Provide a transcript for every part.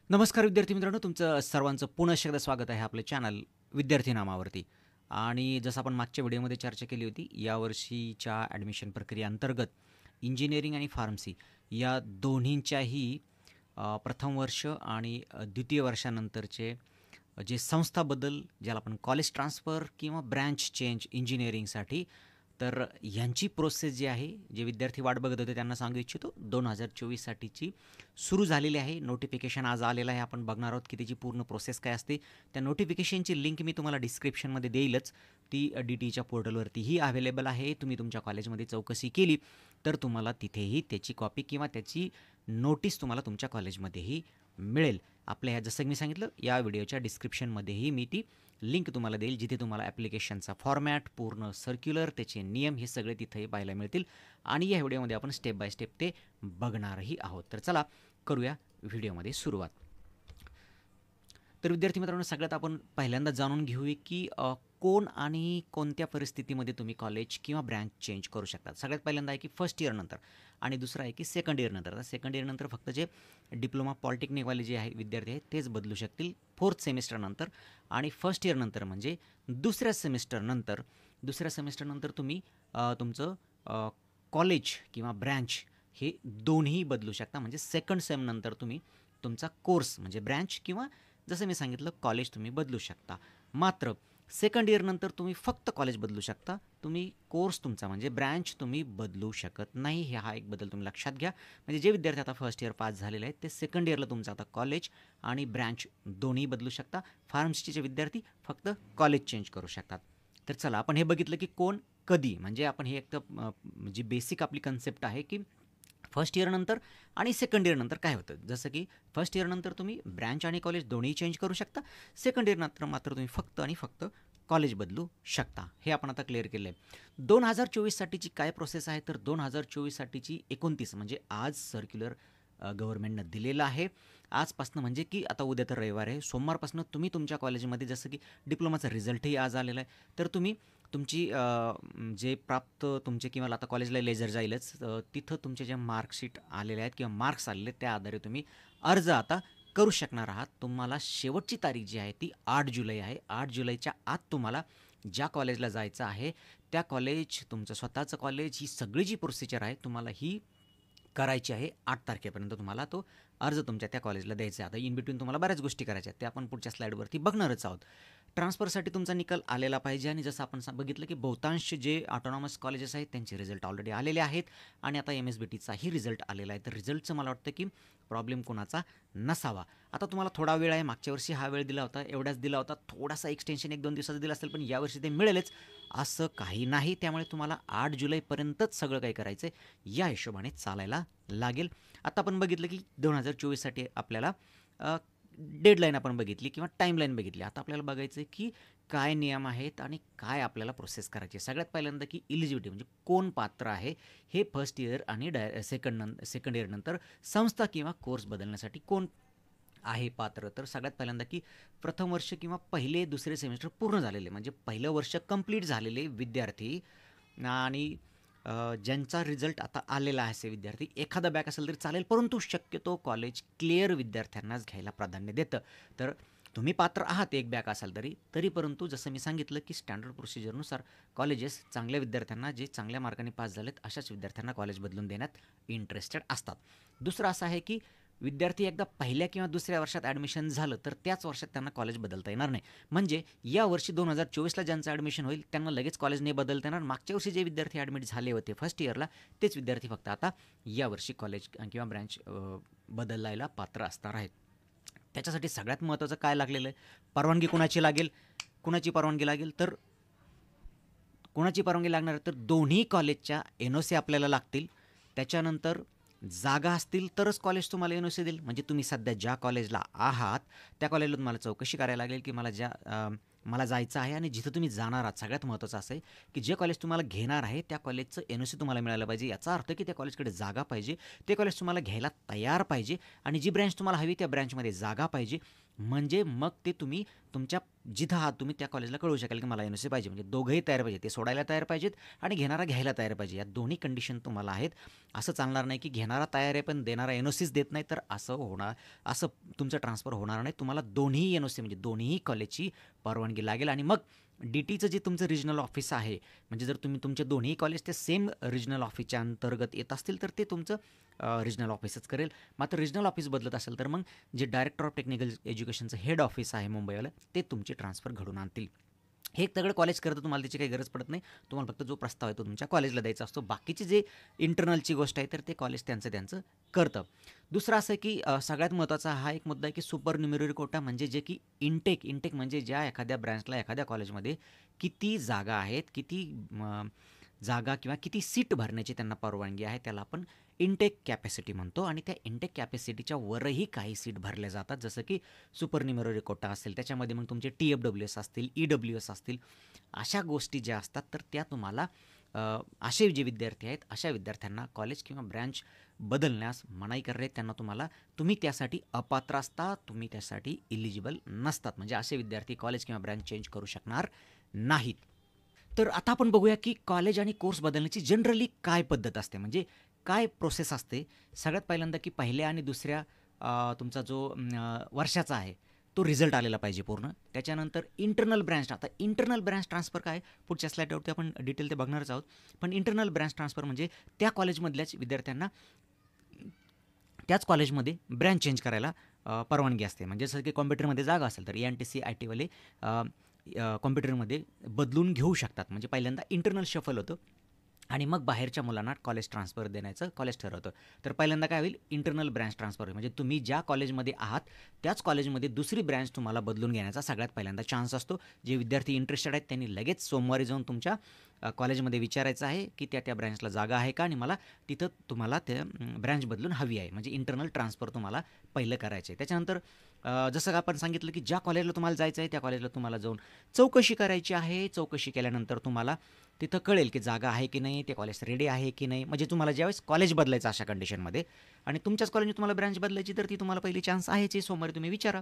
नमस्कार विद्यार्थी मित्रांनो, तुमचं सर्वांचं पुन्हा एकदा स्वागत आहे आपल्या चॅनल विद्यार्थी नामावरती. आणि जसं आपण मागच्या व्हिडिओमध्ये चर्चा केली होती, यावर्षीच्या ॲडमिशन प्रक्रियेअंतर्गत इंजिनिअरिंग आणि फार्मसी या दोन्हींच्याही प्रथम वर्ष आणि द्वितीय वर्षानंतरचे जे संस्था बदल, ज्याला आपण कॉलेज ट्रान्सफर किंवा ब्रँच चेंज इंजिनिअरिंगसाठी, तर ह्यांची प्रोसेस जी आहे, जे विद्यार्थी वाट बघत होते त्यांना सांगू इच्छितो 2024साठीची सुरू झालेली आहे. नोटिफिकेशन आज आलेलं आहे. आपण बघणार आहोत की त्याची पूर्ण प्रोसेस काय असते. त्या नोटिफिकेशनची लिंक मी तुम्हाला डिस्क्रिप्शनमध्ये देईलच. ती DTEच्या पोर्टलवरतीही अवेलेबल आहे. तुम्ही तुमच्या कॉलेजमध्ये चौकशी केली तर तुम्हाला तिथेही त्याची कॉपी किंवा त्याची नोटीस तुम्हाला तुमच्या कॉलेजमध्येही मिळेल. आपल्या ह्या जसं मी सांगितलं, या व्हिडिओच्या डिस्क्रिप्शनमध्येही मी ती लिंक तुम्हाला देईल, जिथे तुम्हाला ॲप्लिकेशनचा फॉर्मॅट, पूर्ण सर्क्युलर, त्याचे नियम हे सगळे तिथेही पाहायला मिळतील. आणि या व्हिडिओमध्ये आपण स्टेप बाय स्टेप ते बघणारही आहोत. तर चला करूया व्हिडिओमध्ये सुरुवात. तर विद्यार्थी मित्रांनो, सगळ्यात आपण पहिल्यांदा जाणून घेऊया की कोण आणि कोणत्या परिस्थितीमध्ये तुम्ही कॉलेज किंवा ब्रँच चेंज करू शकता. सगळ्यात पहिल्यांदा आहे की फर्स्ट इयर नंतर, आणि दुसरं आहे की सेकंड इयर नंतर. आता सेकंड इयर नंतर फक्त जे डिप्लोमा पॉलिटेक्निकवाले जे आहे विद्यार्थी आहेत तेच बदलू शकतील फोर्थ सेमिस्टरनंतर. आणि फर्स्ट इयर नंतर म्हणजे दुसऱ्या सेमिस्टरनंतर तुम्ही तुमचं कॉलेज किंवा ब्रँच हे दोन्ही बदलू शकता. म्हणजे सेकंड सेम नंतर तुम्ही तुमचा कोर्स म्हणजे ब्रँच किंवा जसं मी सांगितलं कॉलेज तुम्ही बदलू शकता. मात्र सेकंड इयर नंतर तुम्ही फक्त कॉलेज बदलू शकता. तुम्ही कोर्स तुमचा म्हणजे ब्रँच तुम्ही बदलू शकत नाही. हा एक बदल तुम्ही लक्षात घ्या. म्हणजे जे विद्यार्थी आता फर्स्ट इयर पास झालेले आहेत ते सेकंड इयरला तुमचं आता कॉलेज आणि ब्रँच दोन्ही बदलू शकता. फार्मसीचे विद्यार्थी फक्त कॉलेज चेंज करू शकतात. तर चला, आपण हे बघितलं की कोण कधी, म्हणजे आपण हे एक तर जी बेसिक आपली कन्सेप्ट आहे की फर्स्ट इयरनंतर आणि सेकंड इयरनंतर काय होतं. जसं की फर्स्ट इयरनंतर तुम्ही ब्रँच आणि कॉलेज दोन्ही चेंज करू शकता. सेकंड इयरनंतर मात्र तुम्ही फक्त आणि फक्त कॉलेज बदलू शकता. हे आपण आता क्लिअर केलं आहे. 2024साठीची काय प्रोसेस आहे, तर 2024साठीची 29 म्हणजे आज सर्क्युलर गव्हर्नमेंटनं दिलेलं आहे. आजपासनं म्हणजे की आता उद्या तर रविवार आहे, सोमवारपासून तुम्ही तुमच्या कॉलेजमध्ये, जसं की डिप्लोमाचा रिझल्टही आज आलेला आहे, तर तुम्ही तुमची जे प्राप्त तुमचे किंवा आता कॉलेजला लेजर जाईलच, तिथं तुमचे जे मार्कशीट आलेले आहेत किंवा मार्क्स आलेले आहेत त्या आधारे तुम्ही अर्ज आता करू शकणार आहात. तुम्हाला शेवटची तारीख जी आहे ती 8 जुलै आहे. 8 जुलैच्या आत तुम्हाला ज्या कॉलेजला जायचं आहे त्या कॉलेज, तुमचं स्वतःचं कॉलेज, ही सगळी जी प्रोसिजर आहे तुम्हाला ही करायची आहे. 8 तारखेपर्यंत तुम्हाला तो अर्ज तुमच्या त्या कॉलेजला द्यायचा आहे. आता इन बिटवीन तुम्हाला बऱ्याच गोष्टी करायच्या आहेत, त्या आपण पुढच्या स्लाईडवरती बघणारच आहोत. ट्रान्सफरसाठी तुमचा निकाल आलेला पाहिजे. आणि जसं आपण बघितलं की बहुतांश जे ऑटोनॉमस कॉलेजेस आहेत त्यांचे रिझल्ट ऑलरेडी आलेले आहेत आणि आता MSBTचाही रिझल्ट आलेला आहे. तर रिझल्टचं मला वाटतं की प्रॉब्लेम कोणाचा नसावा. आता तुम्हाला थोडा वेळ आहे. मागच्या वर्षी हा वेळ दिला होता, एवढाच दिला होता. थोडासा एक्सटेन्शन 1-2 दिवसाचा दिला असेल, पण यावर्षी ते मिळेलच असं काही नाही. त्यामुळे तुम्हाला 8 जुलैपर्यंतच सगळं काही करायचं आहे, या हिशोबाने चालायला लागेल. आता आपण बघितलं की 2024साठी आपल्याला डेडलाईन आपण बघितली किंवा टाईमलाईन बघितली. आता आपल्याला बघायचं आहे की काय नियम आहेत आणि काय आपल्याला प्रोसेस करायची आहे. सगळ्यात पहिल्यांदा की इलिजिबिलिटी म्हणजे कोण पात्र आहे, हे फर्स्ट इयर आणि सेकंड इयर नंतर संस्था किंवा कोर्स बदलण्यासाठी कोण आहे पात्र. तर सगळ्यात पहिल्यांदा की प्रथम वर्ष किंवा पहिले दुसरे सेमिस्टर पूर्ण झालेले, म्हणजे पहिलं वर्ष कंप्लीट झालेले विद्यार्थी आणि ज्यांचा रिझल्ट आता आलेला आहे असे विद्यार्थी. एखादा बॅक असेल तरी चालेल, परंतु शक्यतो कॉलेज क्लिअर विद्यार्थ्यांनाच घ्यायला प्राधान्य देतं. तर तुम्ही पात्र आहात एक बॅक असाल तरी परंतु जसं मी सांगितलं की स्टँडर्ड प्रोसिजरनुसार कॉलेजेस चांगल्या विद्यार्थ्यांना, जे चांगल्या मार्कांनी पास झालेत अशाच विद्यार्थ्यांना कॉलेज बदलून देण्यात इंटरेस्टेड असतात. दुसरं असं आहे की विद्यार्थी एकदा पहिल्या किंवा दुसऱ्या वर्षात ॲडमिशन झालं तर त्याच वर्षात त्यांना कॉलेज बदलता येणार नाही. म्हणजे या वर्षी 2024ला ज्यांचं ॲडमिशन होईल त्यांना लगेच कॉलेज नाही बदलता येणार. मागच्या वर्षी जे विद्यार्थी ॲडमिट झाले होते फर्स्ट इयरला, तेच विद्यार्थी फक्त आता यावर्षी कॉलेज किंवा ब्रँच बदलायला पात्र असणार आहेत. त्याच्यासाठी सगळ्यात महत्त्वाचं काय लागलेलं आहे, परवानगी कोणाची लागेल. कुणाची परवानगी लागेल, तर कोणाची परवानगी लागणार आहे, तर दोन्ही कॉलेजच्या NOC आपल्याला लागतील. त्याच्यानंतर जागा असतील तरच कॉलेज तुम्हाला NOC देईल. म्हणजे तुम्ही सध्या ज्या कॉलेजला आहात त्या कॉलेजला तुम्हाला चौकशी करायला लागेल की मला जायचं आहे आणि जिथं तुम्ही जाणार आहात, सगळ्यात महत्त्वाचं असं आहे की जे कॉलेज तुम्हाला घेणार आहे त्या कॉलेजचं NOC तुम्हाला मिळालं पाहिजे. याचा अर्थ की त्या कॉलेजकडे जागा पाहिजे, ते कॉलेज तुम्हाला घ्यायला तयार पाहिजे आणि जी ब्रँच तुम्हाला हवी त्या ब्रँचमध्ये जागा पाहिजे. म्हणजे मग ते तुम्ही तुमच्या जिथं आहात तुम्ही त्या कॉलेजला कळवू शकाल की मला एन-ओ-सी पाहिजे. म्हणजे दोघंही तयार पाहिजे. ते सोडायला तयार पाहिजेत आणि घेणारा घ्यायला तयार पाहिजे. या दोन्ही कंडिशन तुम्हाला आहेत. असं चालणार नाही की घेणारा तयार आहे पण देणारा एन-ओ-सीच देत नाही, तर असं तुमचं ट्रान्सफर होणार नाही. तुम्हाला दोन्ही एन-ओ-सी म्हणजे दोन्ही कॉलेजची परवानगी लागेल आणि मग डी-टीचं जे तुमचं रिजनल ऑफिस आहे, म्हणजे जर तुम्ही तुमचे दोन्ही कॉलेज ते सेम रिजनल ऑफिसच्या अंतर्गत येत असतील तर ते तुमचं रिजनल ऑफिसच करेल. मात्र रिजनल ऑफिस बदलत असेल तर मग जे डायरेक्टर ऑफ टेक्निकल एज्युकेशनचं हेड ऑफिस आहे मुंबईवालं, ते तुमची ट्रान्सफर घडून आणतील. हे सगळं कॉलेज करतं, तुम्हाला त्याची काही गरज पडत नाही. तुम्हाला फक्त जो प्रस्ताव आहे तो तुमच्या कॉलेजला द्यायचा असतो. बाकीची जे इंटरनलची गोष्ट आहे तर ते कॉलेज त्यांचं करतं. दुसरं असं की सगळ्यात महत्त्वाचा हा एक मुद्दा आहे की सुपर न्युमेररी कोटा, म्हणजे जे की इंटेक म्हणजे ज्या एखाद्या ब्रँचला एखाद्या कॉलेजमध्ये किती जागा आहेत, किती जागा किंवा किती सीट भरण्याची त्यांना परवानगी आहे, त्याला आपण इंटेक कॅपॅसिटी म्हणतो. आणि त्या इंटेक कॅपॅसिटीच्या वरही काही सीट भरल्या जातात, जसं की सुपर न्युमेररी कोटा असेल, त्याच्यामध्ये मग तुमचे TFWS असतील, EWS असतील, अशा गोष्टी ज्या असतात तर त्या तुम्हाला असे जे विद्यार्थी आहेत अशा विद्यार्थ्यांना कॉलेज किंवा ब्रँच बदलण्यास मनाई करणे, तुम्ही त्यासाठी अपात्र असता, तुम्ही त्यासाठी इलिजिबल नसतात. म्हणजे असे विद्यार्थी कॉलेज किंवा ब्रँच चेंज करू शकणार नाहीत. तर आता आपण बघूया की कॉलेज आणि कोर्स बदलण्याची जनरली काय पद्धत असते, म्हणजे काय प्रोसेस असते. सगळ्यात पहिल्यांदा की पहिल्या आणि दुसऱ्या तुमचा जो वर्षाचा आहे तो रिझल्ट आलेला पाहिजे पूर्ण. त्याच्यानंतर इंटरनल ब्रँच, आता इंटरनल ब्रँच ट्रान्सफर काय, पुढच्या स्लाईडवरती आपण डिटेल ते बघणारच आहोत. पण इंटरनल ब्रँच ट्रान्सफर म्हणजे त्या कॉलेजमधल्याच विद्यार्थ्यांना त्याच कॉलेजमध्ये ब्रँच चेंज करायला परवानगी असते. म्हणजे जसं की कॉम्प्युटरमध्ये जागा असेल तर ENTC ITवाले कॉम्प्युटरमध्ये बदलून घेऊ शकतात. म्हणजे पहिल्यांदा इंटरनल शफल होतं आणि मग बाहेरच्या मुलांना कॉलेज ट्रान्सफर देण्याचं कॉलेज ठरवतं. तर पहिल्यांदा काय होईल, इंटरनल ब्रँच ट्रान्सफर होईल. म्हणजे तुम्ही ज्या कॉलेजमध्ये आहात त्याच कॉलेजमध्ये दुसरी ब्रँच तुम्हाला बदलून घेण्याचा सगळ्यात पहिल्यांदा चान्स असतो. जे विद्यार्थी इंटरेस्टेड आहेत त्यांनी लगेच सोमवारी जाऊन तुमच्या कॉलेजमध्ये विचारायचं आहे की त्या ब्रँचला जागा आहे का आणि मला तिथं तुम्हाला त्या ब्रँच बदलून हवी आहे. म्हणजे इंटरनल ट्रान्सफर तुम्हाला पहिलं करायचं आहे. त्याच्यानंतर जसं का आपण सांगितलं की ज्या कॉलेजला तुम्हाला जायचं आहे त्या कॉलेजला तुम्हाला जाऊन चौकशी करायची आहे. चौकशी केल्यानंतर तुम्हाला तिथं कळेल की जागा आहे की नाही, ते कॉलेज रेडी आहे की नाही. म्हणजे तुम्हाला ज्यावेळेस कॉलेज बदलायचं अशा कंडिशनमध्ये आणि तुमच्याच कॉलेजने तुम्हाला ब्रँच बदलायची तर ती तुम्हाला पहिली चान्स आहेच, सोमवारी तुम्ही विचारा.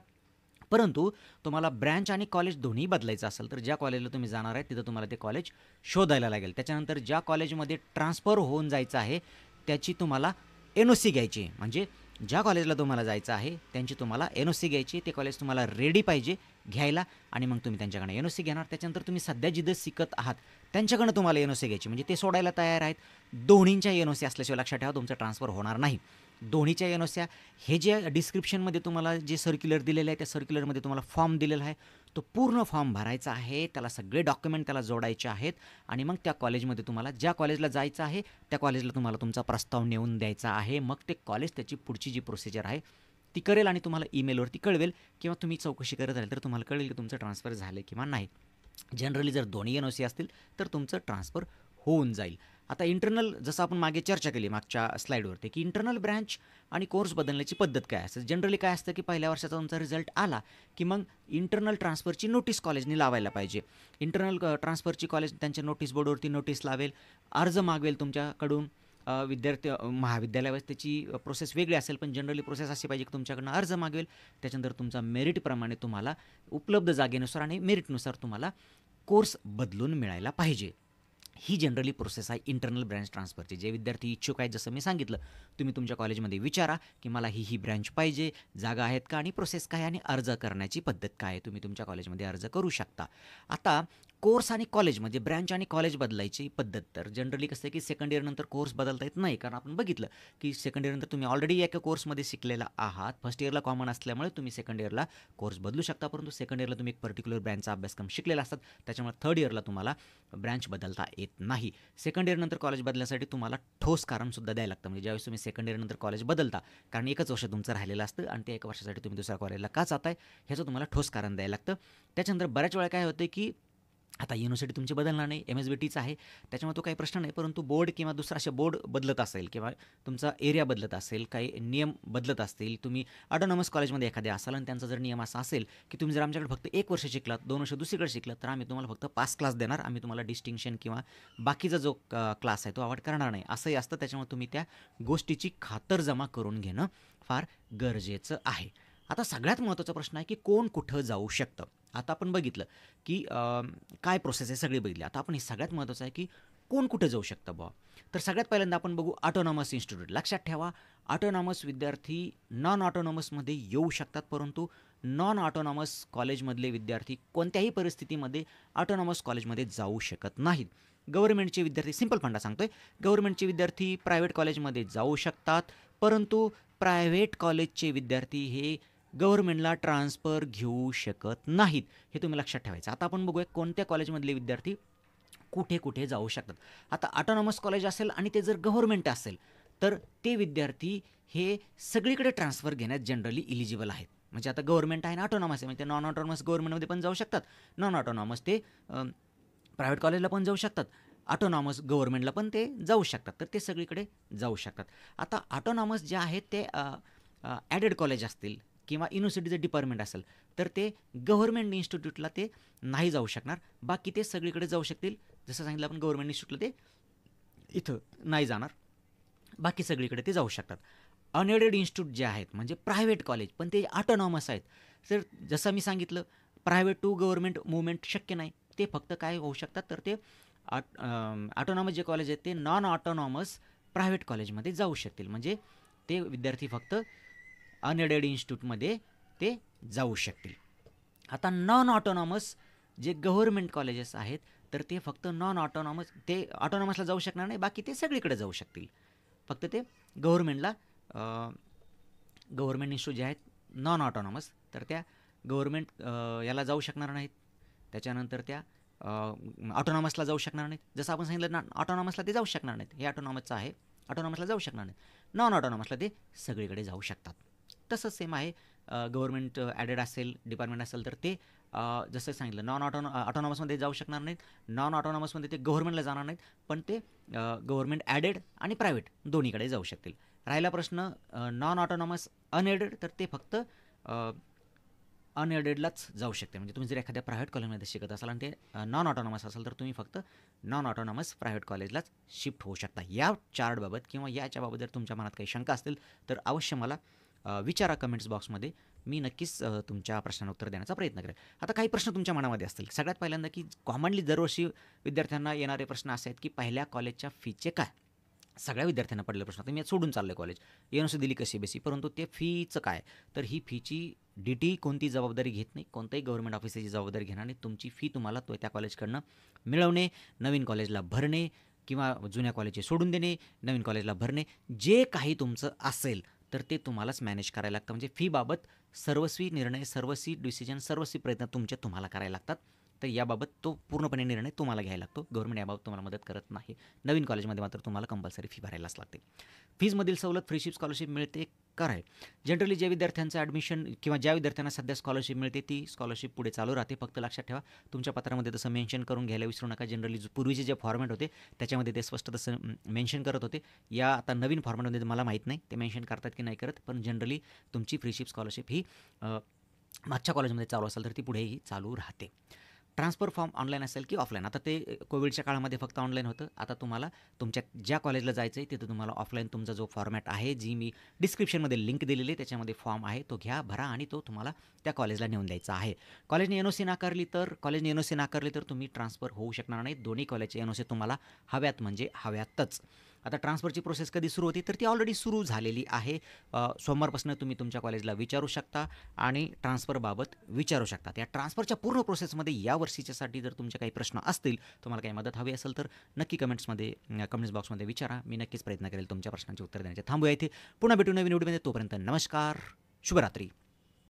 परंतु तुम्हाला ब्रँच आणि कॉलेज दोन्ही बदलायचं असेल तर ज्या कॉलेजला तुम्ही जाणार आहे तिथं तुम्हाला ते कॉलेज शोधायला लागेल. त्याच्यानंतर ज्या कॉलेजमध्ये ट्रान्सफर होऊन जायचं आहे त्याची तुम्हाला NOC घ्यायची. म्हणजे ज्या कॉलेजला तुम्हाला जायचं आहे त्यांची तुम्हाला NOC घ्यायची. ते कॉलेज तुम्हाला रेडी पाहिजे घ्यायला आणि मग तुम्ही त्यांच्याकडे NOC घेणार. त्याच्यानंतर तुम्ही सध्या जिथं शिकत आहात त्यांच्याकडनं तुम्हाला NOC घ्यायची. म्हणजे ते सोडायला तयार आहेत. दोन्हींच्या NOC असल्याशिवाय लक्षात ठेवा तुमचं ट्रान्सफर होणार नाही. दोन्हीच्या NOC हे जे डिस्क्रिप्शनमध्ये तुम्हाला जे सर्क्युलर दिलेलं आहे त्या सर्क्युलरमध्ये तुम्हाला फॉर्म दिलेला आहे, तो पूर्ण फॉर्म भरायचा आहे. त्याला सगळे डॉक्युमेंट त्याला जोडायचे आहेत आणि मग त्या कॉलेजमध्ये तुम्हाला ज्या कॉलेजला जायचं आहे त्या कॉलेजला तुम्हाला तुमचा प्रस्ताव नेऊन द्यायचा आहे. मग ते कॉलेज त्याची पुढची जी प्रोसिजर आहे ती करेल आणि तुम्हाला ईमेलवरती कळवेल किंवा तुम्ही चौकशी करत राहील तर तुम्हाला कळेल की तुमचं ट्रान्सफर झालं किंवा नाही. जनरली जर दोन्ही NOC असतील तर तुमचं ट्रान्सफर होऊन जाईल. आता इंटरनल, जसं आपण मागे चर्चा केली मागच्या स्लाईडवरती, की इंटरनल ब्रँच आणि कोर्स बदलण्याची पद्धत काय असते. जनरली काय असतं की पहिल्या वर्षाचा तुमचा रिझल्ट आला की मग इंटरनल ट्रान्सफरची नोटीस कॉलेजने लावायला पाहिजे. इंटरनल ट्रान्सफरची कॉलेज त्यांच्या नोटीस बोर्डवरती नोटीस लावेल, अर्ज मागवेल तुमच्याकडून. विद्यार्थी महाविद्यालयावर त्याची प्रोसेस वेगळी असेल पण जनरली प्रोसेस अशी पाहिजे की तुमच्याकडनं अर्ज मागवेल. त्याच्यानंतर तुमचा मेरिटप्रमाणे तुम्हाला उपलब्ध जागेनुसार आणि मेरिटनुसार तुम्हाला कोर्स बदलून मिळायला पाहिजे. ही जनरली प्रोसेस आहे इंटरनल ब्रँच ट्रान्सफरची. जे विद्यार्थी इच्छुक आहेत जसं मी सांगितलं तुम्ही तुमच्या कॉलेजमध्ये विचारा की मला ही ब्रँच पाहिजे, जागा आहेत का आणि प्रोसेस काय आणि अर्ज करण्याची पद्धत काय आहे. तुम्ही तुमच्या कॉलेजमध्ये अर्ज करू शकता. आता कोर्स आणि कॉलेज म्हणजे ब्रँच आणि कॉलेज बदलायची पद्धत तर जनरली कसं आहे की सेकंड इयरनंतर कोर्स बदलता येत नाही. कारण आपण बघितलं की सेकंड इयरनंतर तुम्ही ऑलरेडी एका कोर्समध्ये शिकलेला आहात. फर्स्ट इयरला कॉमन असल्यामुळे तुम्ही सेकंड इयरला कोर्स बदलू शकता. परंतु सेकंड इयरला तुम्ही एक पर्टिक्युलर ब्रँचचा अभ्यासक्रम शिकलेला असतात. त्याच्यामुळे थर्ड इयरला तुम्हाला ब्रँच बदलता येत नाही. सेकंड इयरनंतर कॉलेज बदलण्यासाठी तुम्हाला ठोस कारणसुद्धा द्यायला लागतं. म्हणजे ज्यावेळेस तुम्ही सेकंड इयरनंतर कॉलेज बदलता, कारण एकच वर्ष तुमचं राहिलेलं असतं आणि त्या एका वर्षासाठी तुम्ही दुसऱ्या कॉलेजला का जाताय ह्याचं तुम्हाला ठोस कारण द्यायला लागतं. त्याच्यानंतर बऱ्याच वेळा काय होतं की आता युनिव्हर्सिटी तुमची बदलणार नाही, MSBTच आहे त्याच्यामुळे तो काही प्रश्न नाही. परंतु बोर्ड किंवा दुसरा असे बोर्ड बदलत असेल किंवा तुमचा एरिया बदलत असेल, काही नियम बदलत असतील, तुम्ही ऑटोनॉमस कॉलेजमध्ये एखाद्या असाल आणि त्यांचा जर नियम असा असेल की तुम्ही जर आमच्याकडे फक्त 1 वर्ष शिकलात, 2 वर्ष दुसरीकडे शिकलात तर आम्ही तुम्हाला फक्त पास क्लास देणार, आम्ही तुम्हाला डिस्टिंक्शन किंवा बाकीचा जो क्लास आहे तो अवॉइड करणार नाही, असंही असतं. त्याच्यामुळे तुम्ही त्या गोष्टीची खातरजमा करून घेणं फार गरजेचं आहे. आता सगळ्यात महत्त्वाचा प्रश्न आहे की कोण कुठं जाऊ शकतं. आता आपण बघितलं की काय प्रोसेस आहे सगळी बघितली. आता आपण हे सगळ्यात महत्त्वाचं आहे की कोण कुठं जाऊ शकतं बुवा. तर सगळ्यात पहिल्यांदा आपण बघू ऑटोनॉमस इन्स्टिट्यूट. लक्षात ठेवा, ऑटोनॉमस विद्यार्थी नॉन ऑटोनॉमसमध्ये येऊ शकतात, परंतु नॉन ऑटोनॉमस कॉलेजमधले विद्यार्थी कोणत्याही परिस्थितीमध्ये ऑटोनॉमस कॉलेजमध्ये जाऊ शकत नाहीत. गव्हर्नमेंटचे विद्यार्थी, सिंपल फंडा सांगतोय, गव्हर्नमेंटचे विद्यार्थी प्रायव्हेट कॉलेजमध्ये जाऊ शकतात, परंतु प्रायव्हेट कॉलेजचे विद्यार्थी हे गव्हर्नमेंटला ट्रान्सफर घेऊ शकत नाहीत. हे तुम्ही लक्षात ठेवायचं. आता आपण बघूया कोणत्या कॉलेजमधले विद्यार्थी कुठे कुठे जाऊ शकतात. आता ऑटोनॉमस कॉलेज असेल आणि ते जर गव्हर्नमेंट असेल तर ते विद्यार्थी हे सगळीकडे ट्रान्सफर घेण्यात जनरली इलिजिबल आहेत. म्हणजे आता गव्हर्नमेंट आहे ना ऑटोनॉमस आहे, म्हणजे ते नॉन ऑटोनॉमस गव्हर्नमेंटमध्ये पण जाऊ शकतात, नॉन ऑटोनॉमस ते प्रायव्हेट कॉलेजला पण जाऊ शकतात, ऑटोनॉमस गव्हर्नमेंटला पण ते जाऊ शकतात. तर ते सगळीकडे जाऊ शकतात. आता ऑटोनॉमस जे आहेत ते ॲडेड कॉलेज असतील किंवा युनिव्हर्सिटीचं डिपार्टमेंट असेल तर ते गव्हर्नमेंट इन्स्टिट्यूटला ते नाही जाऊ शकणार. बाकी ते सगळीकडे जाऊ शकतील. जसं सांगितलं आपण गव्हर्नमेंट इन्स्टिट्यूटला ते इथं नाही जाणार, बाकी सगळीकडे ते जाऊ शकतात. अनएडेड इन्स्टिट्यूट जे आहेत म्हणजे प्रायव्हेट कॉलेज पण ते ऑटोनॉमस आहेत. तर जसं मी सांगितलं प्रायव्हेट टू गव्हर्नमेंट मुवमेंट शक्य नाही. ते फक्त काय होऊ शकतात तर ते ऑटोनॉमस जे कॉलेज आहेत ते नॉन ऑटोनॉमस प्रायव्हेट कॉलेजमध्ये जाऊ शकतील. म्हणजे ते विद्यार्थी फक्त अनएडेड इन्स्टिट्यूटमध्ये ते जाऊ शकतील. आता नॉन ऑटोनॉमस जे गव्हर्नमेंट कॉलेजेस आहेत तर ते फक्त नॉन ऑटोनॉमस, ते ऑटोनॉमसला जाऊ शकणार नाही, बाकी ते सगळीकडे जाऊ शकतील. फक्त ते गव्हर्नमेंटला गव्हर्नमेंट इन्स्टिट्यूट जे आहेत नॉन ऑटोनॉमस तर त्या गव्हर्नमेंट याला जाऊ शकणार नाहीत. त्याच्यानंतर त्या ऑटोनॉमसला जाऊ शकणार नाहीत. जसं आपण सांगितलं ना ऑटोनॉमसला ते जाऊ शकणार नाहीत, हे ऑटोनॉमसचं आहे, ऑटोनॉमसला जाऊ शकणार नाहीत. नॉन ऑटोनॉमसला ते सगळीकडे जाऊ शकतात. तसंच सेम आहे, गव्हर्नमेंट ॲडेड असेल डिपार्टमेंट असेल तर ते जसं सांगितलं नॉन ऑटोनॉमसमध्ये जाऊ शकणार नाहीत, नॉन ऑटोनॉमसमध्ये ते गव्हर्नमेंटला जाणार नाहीत, पण ते गव्हर्नमेंट ॲडेड आणि प्रायव्हेट दोन्हीकडे जाऊ शकतील. राहिला प्रश्न नॉन ऑटोनॉमस अनएडेड, तर ते फक्त अनएडेडलाच जाऊ शकते. म्हणजे तुम्ही जर एखाद्या प्रायव्हेट कॉलेजमध्ये शिकत असाल आणि ते नॉन ऑटोनॉमस असेल तर तुम्ही फक्त नॉन ऑटोनॉमस प्रायव्हेट कॉलेजलाच शिफ्ट होऊ शकता. या चार्टबाबत किंवा याच्याबाबत जर तुमच्या मनात काही शंका असतील तर अवश्य मला विचारा कमेंट्स बॉक्समध्ये. मी नक्कीच तुमच्या प्रश्नांना उत्तर देण्याचा प्रयत्न करेन. आता काही प्रश्न तुमच्या मनामध्ये असतील. सगळ्यात पहिल्यांदा की कॉमनली दरवर्षी विद्यार्थ्यांना येणारे प्रश्न असे आहेत की पहिल्या कॉलेजच्या फीचे काय. सगळ्या विद्यार्थ्यांना पडलेला प्रश्न. आता मी सोडून चाललो कॉलेज, एनओसी दिली कशी बेसी, परंतु ते फीचं काय. तर ही फीची डी कोणती जबाबदारी घेत नाही, कोणत्याही गव्हर्नमेंट ऑफिसची जबाबदारी घेणार नाही. तुमची फी तुम्हाला त्या कॉलेजकडनं मिळवणे, नवीन कॉलेजला भरणे किंवा जुन्या कॉलेजचे सोडून देणे, नवीन कॉलेजला भरणे, जे काही तुमचं असेल तर ते तुम्हालाच मॅनेज करायला लागतं. म्हणजे फीबाबत सर्वस्वी निर्णय, सर्वस्वी डिसिजन, सर्वस्वी प्रयत्न तुम्हाला करायला लागतात. तर याबाबत तो पूर्णपणे निर्णय तुम्हाला घ्यायला लागतो. गव्हर्नमेंट याबाबत तुम्हाला मदत करत नाही. नवीन कॉलेजमध्ये मात्र तुम्हाला कंपल्सरी फी भरायलाच लागते. फीजमधील सवलत फ्रीशिप स्कॉलरशिप मिळते काय. जनरली ज्या विद्यार्थ्यांचं ॲडमिशन किंवा ज्या विद्यार्थ्यांना सध्या स्कॉलरशिप मिळते ती स्कॉलरशिप पुढे चालू राहते. फक्त लक्षात ठेवा तुमच्या पत्रामध्ये तसं मेन्शन करून घ्यायला विसरू नका. जनरली पूर्वीचे जे फॉर्मॅट होते त्याच्यामध्ये ते स्पष्ट तसं मेन्शन करत होते. या आता नवीन फॉर्मॅटमध्ये मला माहीत नाही ते मेन्शन करतात की नाही करत, पण जनरली तुमची फ्रीशिप स्कॉलरशिप ही मागच्या कॉलेजमध्ये चालू असेल तर ती पुढेही चालू राहते. ट्रान्सफर फॉर्म ऑनलाईन असेल की ऑफलाईन. आता ते कोविडच्या काळामध्ये फक्त ऑनलाईन होतं. आता तुम्हाला तुमच्या ज्या कॉलेजला जायचं आहे तिथं तुम्हाला ऑफलाईन तुमचा जो फॉर्मॅट आहे, जी मी डिस्क्रिप्शनमध्ये लिंक दिलेली आहे त्याच्यामध्ये फॉर्म आहे, तो घ्या, भरा आणि तो तुम्हाला त्या कॉलेजला नेऊन द्यायचा आहे. कॉलेजने एनओसी नाकारली तर तुम्ही ट्रान्सफर होऊ शकणार नाही. दोन्ही कॉलेजचे एनओसी तुम्हाला हव्यात म्हणजे हव्यातच. आता ट्रान्सफरची प्रोसेस कधी सुरू होती तर ती ऑलरेडी सुरू झालेली आहे. सोमवारपासून तुम्ही तुमच्या कॉलेजला विचारू शकता आणि ट्रान्सफरबाबत विचारू शकता. या ट्रान्सफरच्या पूर्ण प्रोसेसमध्ये या वर्षीच्यासाठी जर तुमचे काही प्रश्न असतील, तुम्हाला काही मदत हवी असेल तर नक्की कमेंट्स बॉक्समध्ये विचारा. मी नक्कीच प्रयत्न करेल तुमच्या प्रश्नांची उत्तर देण्याचे. थांबूया इथे. पुन्हा भेटू नवीन व्हिडिओमध्ये. तोपर्यंत नमस्कार, शुभरात्री.